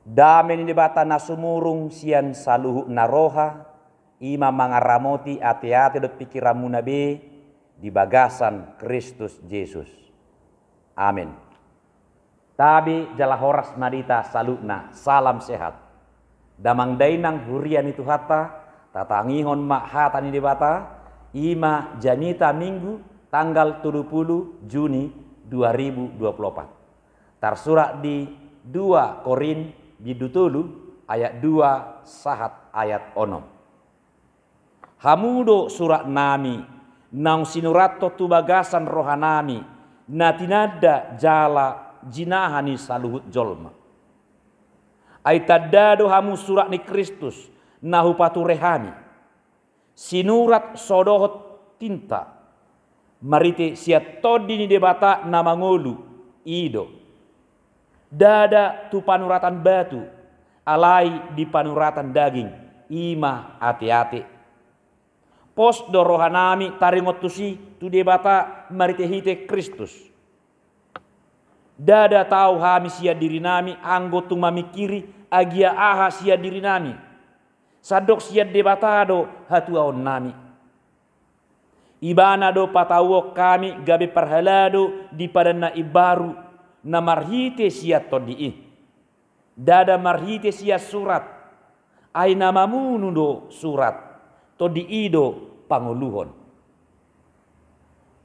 Damen di bata nasumurung sian saluhu naroha, ima mangaramoti ate-ate dot pikiramu nabe di bagasan Kristus Yesus. Amin. Tabi jala horas madita salukna salam sehat. Damang dainang hurian itu hatta tatangihon mak hatani di bata ima janita minggu tanggal 70 Juni 2024. Tersurat di 2 Korin bidutulu ayat 2 sahat ayat onom. Hamudo surat nami nang sinurato tu bagasan rohanami natinada jala jinahani saluhut jolma. Aitadado hamu surat ni Kristus nahu paturehami sinurat sodohot tinta marite siat todini debata namangolu ido dada tu panuratan batu alai di panuratan daging ima ate-ate pos do rohanami taringotusi tu debata marite hite Kristus dada tahu hami sia diri nami anggotu mamikiri agia aha sia diri nami sadok sia debatado hatuaon nami ibana do patawo kami gabe parhalado di padana ibaru na marhite sia todii dada marhite sia surat ay namamunu do surat todii do panguluhon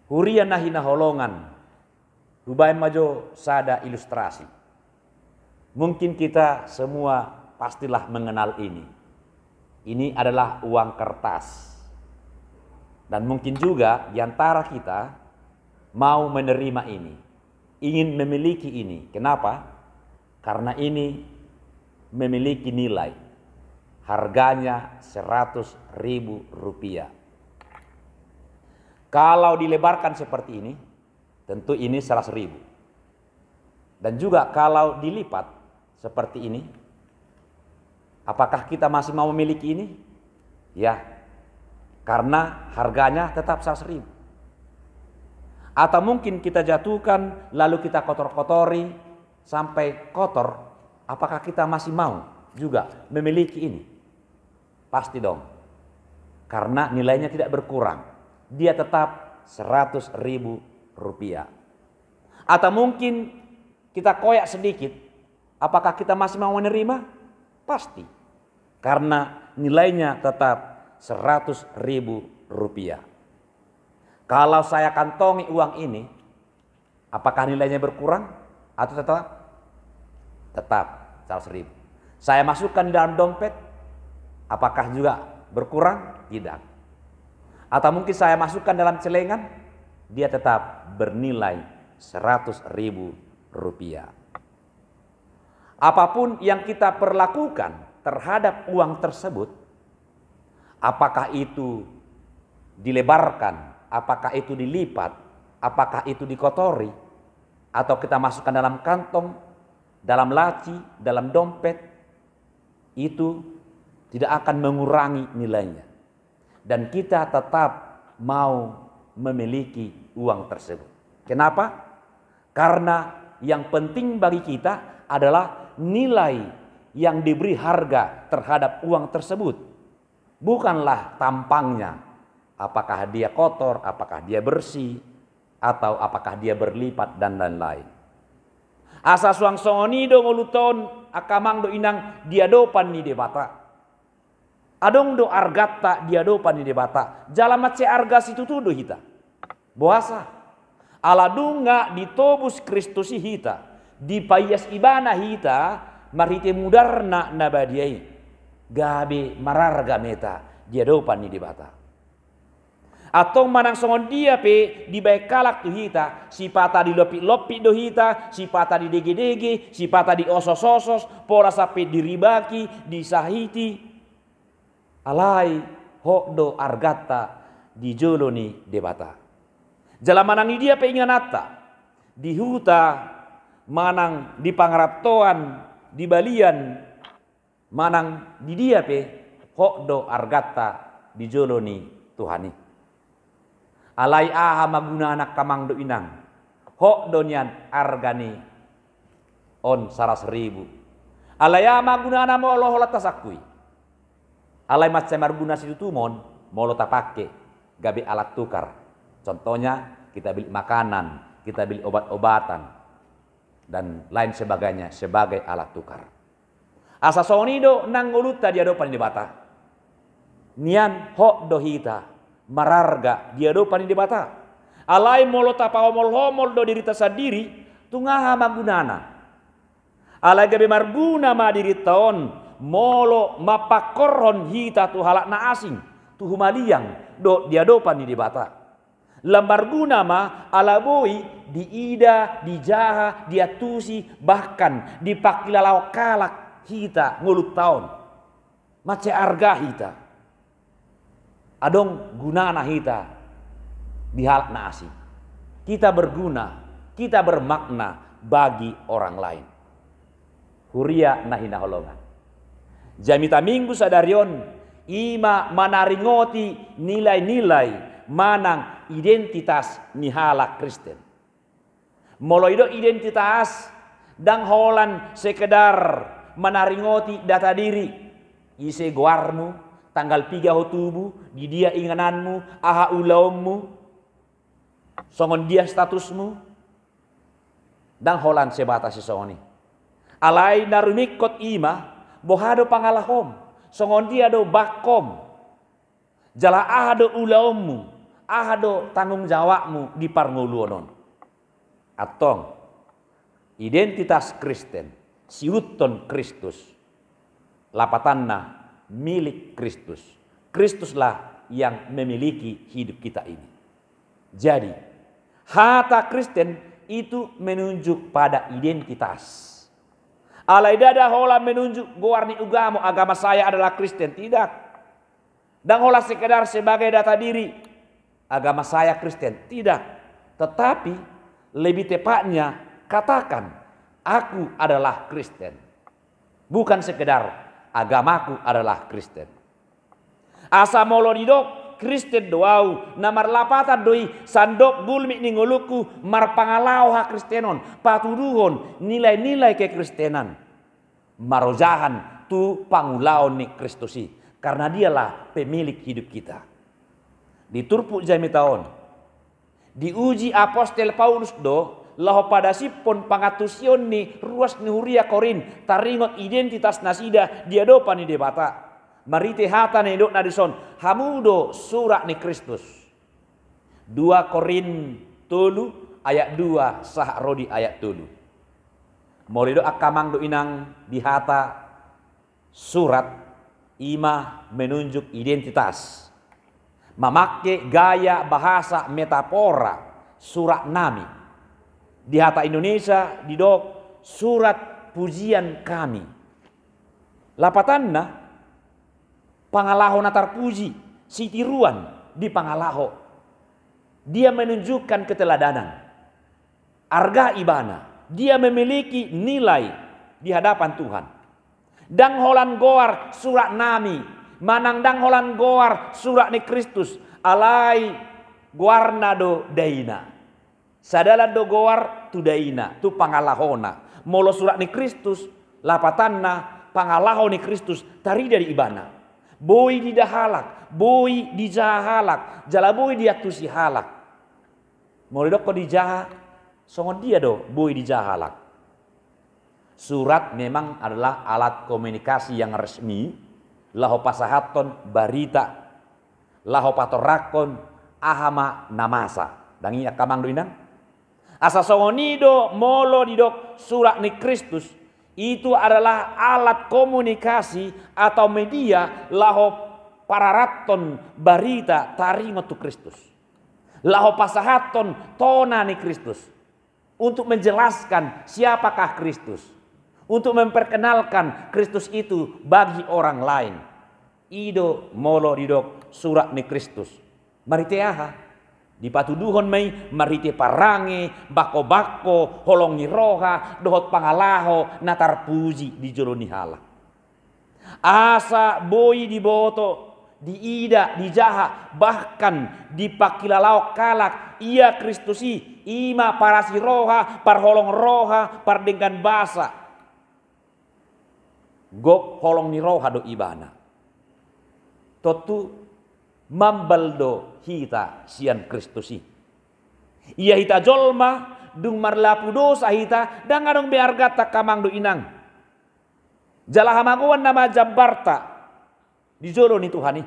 hurian nahina holongan rubain majo sada ilustrasi. Mungkin kita semua pastilah mengenal ini. Ini adalah uang kertas. Dan mungkin juga di antara kita mau menerima ini. Ingin memiliki ini. Kenapa? Karena ini memiliki nilai. Harganya 100.000 rupiah. Kalau dilebarkan seperti ini, tentu ini 100.000. Dan juga kalau dilipat seperti ini, apakah kita masih mau memiliki ini? Ya, karena harganya tetap 100.000. Atau mungkin kita jatuhkan lalu kita kotor-kotori sampai kotor, apakah kita masih mau juga memiliki ini? Pasti dong, karena nilainya tidak berkurang, dia tetap 100.000 rupiah. Atau mungkin kita koyak sedikit, apakah kita masih mau menerima? Pasti. Karena nilainya tetap 100.000 rupiah. Kalau saya kantongi uang ini, apakah nilainya berkurang atau tetap? Tetap 100.000. Saya masukkan di dalam dompet, apakah juga berkurang? Tidak. Atau mungkin saya masukkan dalam celengan, dia tetap bernilai 100.000 rupiah. Apapun yang kita perlakukan terhadap uang tersebut, apakah itu dilebarkan, apakah itu dilipat, apakah itu dikotori, atau kita masukkan dalam kantong, dalam laci, dalam dompet, itu tidak akan mengurangi nilainya. Dan kita tetap mau memiliki uang tersebut. Kenapa? Karena yang penting bagi kita adalah nilai yang diberi harga terhadap uang tersebut. Bukanlah tampangnya. Apakah dia kotor, apakah dia bersih, atau apakah dia berlipat dan lain-lain. Asa suang songoni do ngoluton akamang do inang diadopan ni debata. Adong do argata diadopan ni debata. Jalamat se arga situ tudo hita. Boasa. Aladunga ditobus Kristusi hita. Di payas ibana hita marite mudarna nabadiai gabe mararga meta dia dopan ni dibata atau manang songon dia pe di baik kalak tu hita sipata di lopi-lopi do hita sipata di dege-dege sipata di osos-osos pora sape diribaki disahiti alai hok do argata di jolo ni debata jala manang ni dia pe inganata di huta manang di pangaratoan di balian manang di dia pe hok do argata di joloni Tuhani alai aha maguna anak kamang do inang hok do nian argani on 100.000 Alaya magunana mo Allah hola tasakui. Alay macam marguna situ tumon molo tapake gabe alat tukar. Contohnya kita beli makanan, kita beli obat-obatan dan lain sebagainya sebagai alat tukar. Asa sonido nang uluta dia do pani bata. Nian ho dohita mararga dia do pani bata. Alay molo tapa homol-homol do diri tasadiri tungaha magunana. Alay gabe marguna ma diri taon molo mapakoron hita tu halak na asing tu humaliang do dia do pani bata. Lambar guna ma alaboi diida, dijaha, diatusi, bahkan dipakilalau kalak hita ngulut taon. Mace arga hita. Adong gunana hita di halak na asing. Kita berguna, kita bermakna bagi orang lain. Huria nahina holongan. Jamita minggu sadarion ima manaringoti nilai-nilai manang identitas nihala Kristen. Moloido identitas dang holan sekedar manaringoti data diri. Ise goarmu, tanggal 3 hotubu, di dia ingananmu, aha ulaummu, songon dia statusmu, dang holan sebatas sesoni. Alai narumikot ima, bohado pangalahom, songon dia do bakom, jala ahado ulaummu, ahado tanggung jawabmu di parnguluonon. Atong identitas Kristen, siuton Kristus, lapatanna milik Kristus. Kristuslah yang memiliki hidup kita ini. Jadi, hata Kristen itu menunjuk pada identitas. Alai dada hola menunjuk goarni ugamo agama saya adalah Kristen. Tidak. Dan hola sekedar sebagai data diri agama saya Kristen. Tidak. Tetapi lebih tepatnya katakan aku adalah Kristen. Bukan sekedar agamaku adalah Kristen. Asa molo didok Kristen doau namar lapatan doi sandok gulmi ningoluku marpangalau ha Kristenon patuduhon nilai-nilai kekristenan marojahan tu pangulaon ni Kristusi karena dialah pemilik hidup kita. Di turpu jami taon diuji apostel Paulus do laho pada sipon pangatusion ni ruas ni huria Korin taringot identitas nasida dia do pani debata marite hata ni dok nadison hamudo surat ni Kristus 2 Korin tolu ayat 2 sah rodi ayat tolu molido akamang do inang di hata surat ima menunjuk identitas memakai gaya bahasa metafora surat nami di hata Indonesia didok surat pujian kami lapatanna pangalaho natar puji sitiruan di pangalaho dia menunjukkan keteladanan arga ibana dia memiliki nilai di hadapan Tuhan dang holan goar surat nami manang dang holan goar surat ni Kristus alai goarna do daina sadala do goar tu daina tu pangalahona molo surat ni Kristus lapatanna pangalaho ni Kristus tari dari ibana boy di dahalak, boy di jahalak, jala boy di atusi halak. Mau dok kok di jaha, songon dia do boy di jahalak. Surat memang adalah alat komunikasi yang resmi, laho pasahaton barita, laho patorakon ahama namasa. Dangi akamang do inang. Asa songonido molo didok surat ni Kristus. Itu adalah alat komunikasi atau media laho pararaton barita taringot tu Kristus. Laho pasahaton tona ni Kristus. Untuk menjelaskan siapakah Kristus. Untuk memperkenalkan Kristus itu bagi orang lain. Ido molo didok surat ni Kristus. Mariteaha. Di patuduhon may marite parange, bako-bako, holongi roha, dohot pangalaho, natar puji di jolo nihala. Asa boy di boto, di ida, di jaha, bahkan di pakilalau kalak, ia Kristusi, ima parasi roha, parholong roha, pardengkan basa. Gok holong ni roha do ibana. Totu mambaldo hita sian Kristusi. Ia hita jolma dung marlapu dosa hita dan ngadong beargata kamang do inang. Jala hamaguan nama jambarta di jolo ni Tuhani.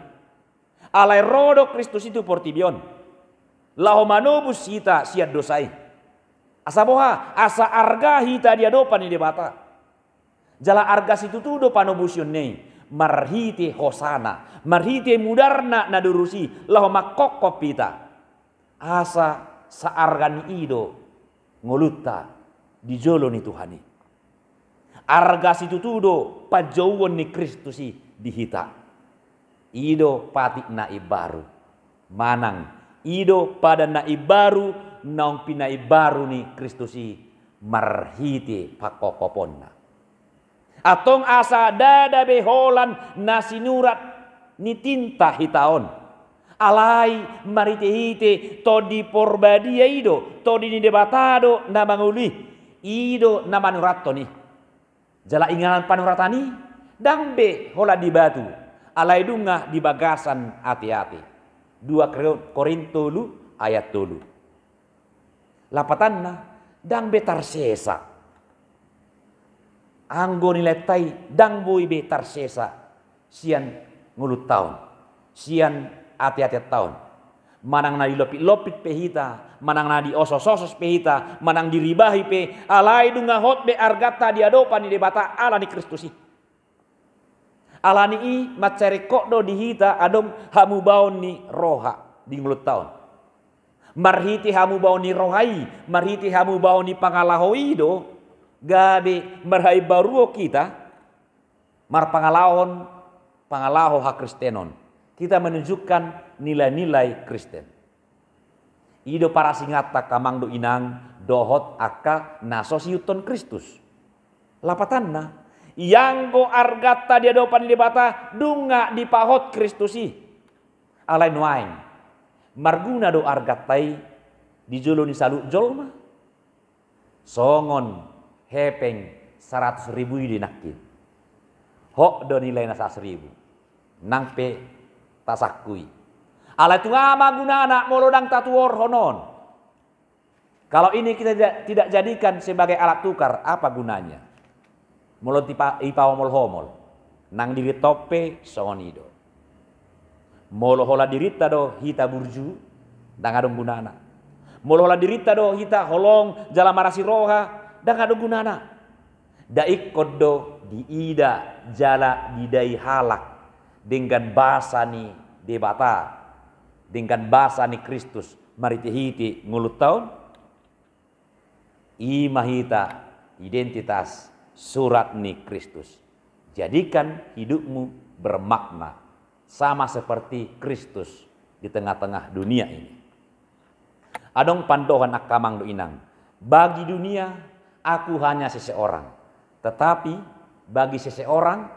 Alai rodo Kristus itu portibion. Laho manobus hita sian dosai. Asa boha asa arga hita dia dopan ni debata. Jala arga situ tu do panobusion nei. Marhite hosana, marhite mudarna nadurusi, laho makokop pita. Asa saargan ido ngolutta di jolo ni Tuhani. Arga situ tudo pajauan ni Kristusi dihita. Ido pati naib baru. Manang ido pada naib baru naung pinaib baru ni Kristusi marhite pakokoponna. Atong asa dada beholan nasinurat ni tinta hitaon. Alai marite-hite to di porbadia ido, to di debatado na manguli. Ido na manurato ni. Jala ingalan panuratani, dambe hola di batu. Alai dunga di bagasan hati-hati. 2 Korinto lu ayat 3. Lapatanna dambe tarsesa. Anggo nilai tai dang boy be tarsesa sian ngulut tahun sian hati-hati tahun manang na dilopit-lopit pehita manang na di osos-osos pehita manang diribahi pe alai dunga hot be argata diadopan di debata ala ni Kristusi ala ni i macare kokdo dihita adom hamu baon ni roha di ngulut tahun marhiti hamu baon ni rohai marhiti hamu baon ni pangalahoido gabe marhai baruo kita mar pangalaho hak Kristenon kita menunjukkan nilai-nilai Kristen ido para singata kamang do inang dohot aka nasosiuton Kristus lapatanna yang go argata dia dopan di bata dunga di pahot Kristusi alai nuaing marguna do argatai di jolo ni salu jolma songon hepeng 100.000 dinakit. Hok do nilai na 100.000. Nang pe tasakui. Ala itu ngama gunana molodang tatuor honon. Kalau ini kita tidak jadikan sebagai alat tukar, apa gunanya? Molot ipaw homol. Nang diri tope sonido. Molo hola dirita do hita burju dang adong gunana. Molo hola dirita do hita holong jala marasi roha dan ada gunana. Daik kodo diida jala didai halak dengan bahasa ni debata dengan bahasa ni Kristus maritihiti ngulut tahun imahita identitas surat ni Kristus. Jadikan hidupmu bermakna sama seperti Kristus di tengah-tengah dunia ini. Adong pandohan akamang do inang bagi dunia aku hanya seseorang, tetapi bagi seseorang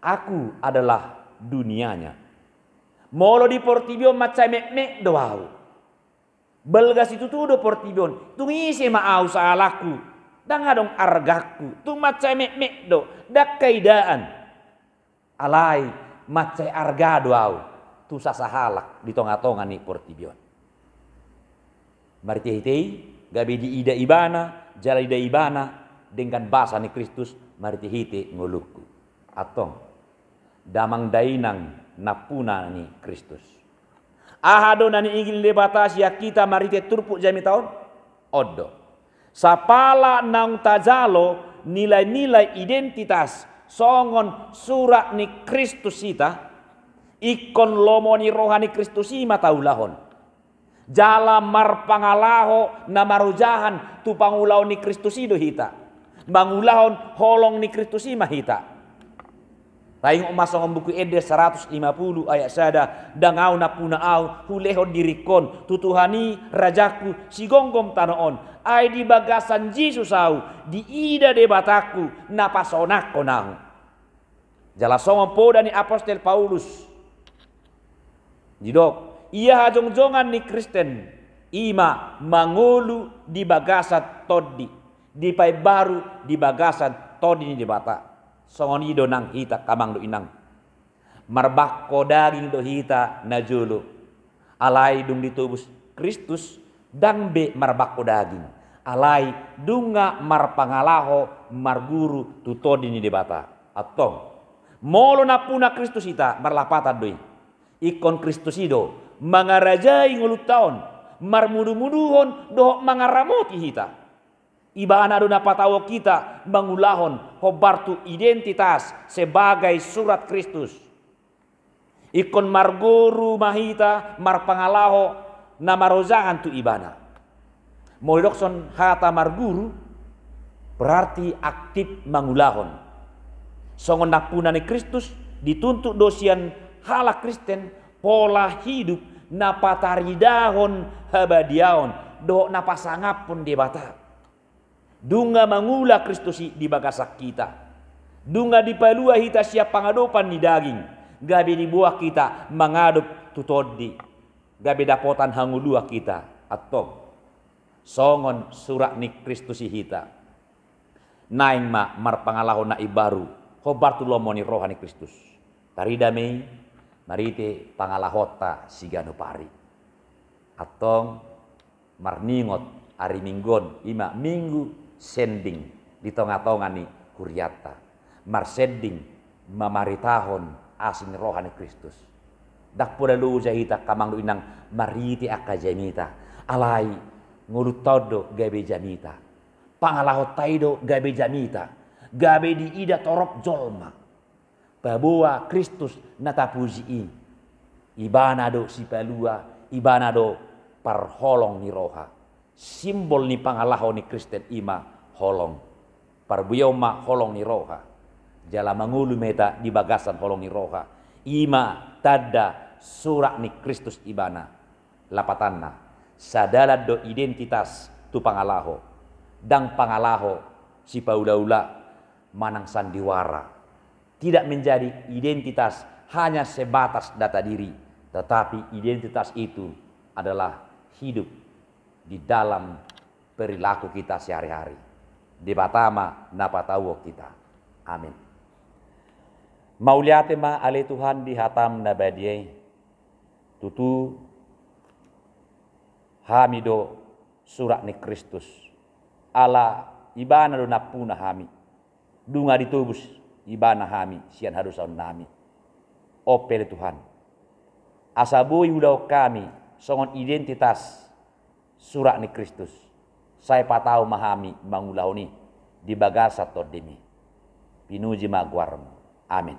aku adalah dunianya. Molo di portibio macam mek doau. Belgas itu tuh do portibio, tu ngisi maau salahku, dan ngadong argaku, tu macam mek do, dak kaidaan. Alai macam arga doau, tu sasahalak di tonga-tonga ni portibio. Mari teh gabe di ida ibana. Jala ida ibana dengan bahasa ni Kristus maritihite nguluku atong damang dainang napuna ni Kristus ahado nani ingin lebatas ya kita marite turpuk jami taon odo sapala naung tajalo nilai-nilai identitas songon surat ni Kristus ita ikon lomoni rohani Kristus ima taulahon jala mar pangalaho na marujahan tu pangulaon ni Kristus ido hita. Mangulahon holong ni Kristus ima hita. Taing umasong buku Ede 150 ayat sada dangau na puna au huleho dirikon tutuhani rajaku si gonggom tanoon ai di bagasan Yesus au di ida debataku napasonako nahu. Jala songon poda ni apostel Paulus. Jidok ia hajong-jongan ni Kristen ima mangulu di bagasat todi di pai baru di bagasat todi ni debata songoni do nang hita kamang do inang marbakko daging do hita najulu alai dung ditubus Kristus dang be marbakko daging alai dunga marpangalaho marguru tutodi ni debata atong molo na puna Kristus ita marlapatan doi ikon Kristus ido mangarajai ngulut taon marmudu-muduhon do mangaramoti hita ibana do napatawo kita mangulahon hobartu identitas sebagai surat Kristus. Ikon marguru mahita marpangalaho na marozangan tu ibana. Molidokson hata marguru berarti aktif mangulahon. Songon napuna ni Kristus dituntut dosian hala Kristen pola hidup napataridahon habadiaon do napasangapun debata. Dunga mangula Kristus di bagasak kita. Dunga dipalua hita siap pangadopan ni daging. Gabi di buah kita mengadop tutodi. Gabi dapotan hangulua kita. Atau songon surat ni Kristus hita. Naing ma marpangalahon na ibaru. Hobartu lomoni rohani Kristus. Taridame marite pangalahota sigano pari. Atau marningot ari minggon ima minggu sending di tengah-tengah ni kuriata mar sending mamaritahon asin rohani Kristus dak pura lu jahita kamang lu inang mariti akajamita alai ngulut todo gabe jamita pangalahot taido gabe jamita gabe di ida torop jolma babua Kristus natapuji ibana do sipalua ibana do parholong ni roha simbol ni pangalaho ni Kristen ima holong parbuyaw ma holong ni roha jala mangulu meta di bagasan holong ni roha ima tada surak ni Kristus ibana lapatanna sadalad do identitas tu pangalaho dang pangalaho si paula-ula manang sandiwara tidak menjadi identitas hanya sebatas data diri tetapi identitas itu adalah hidup di dalam perilaku kita sehari-hari. Di batama napatawo kita. Amin. Mauliate ma ale Tuhan di hatam nabadiyai. Tutu hamido surat ni Kristus. Ala ibana do napuna hami. Dunga ditubus ibana hami sian harusaun nami. Opele Tuhan. Asabui udau kami songon identitas surat ni Kristus. Saya patau mahami mangulahoni di bagasat tordemi. Pinuji magwarmu. Amin.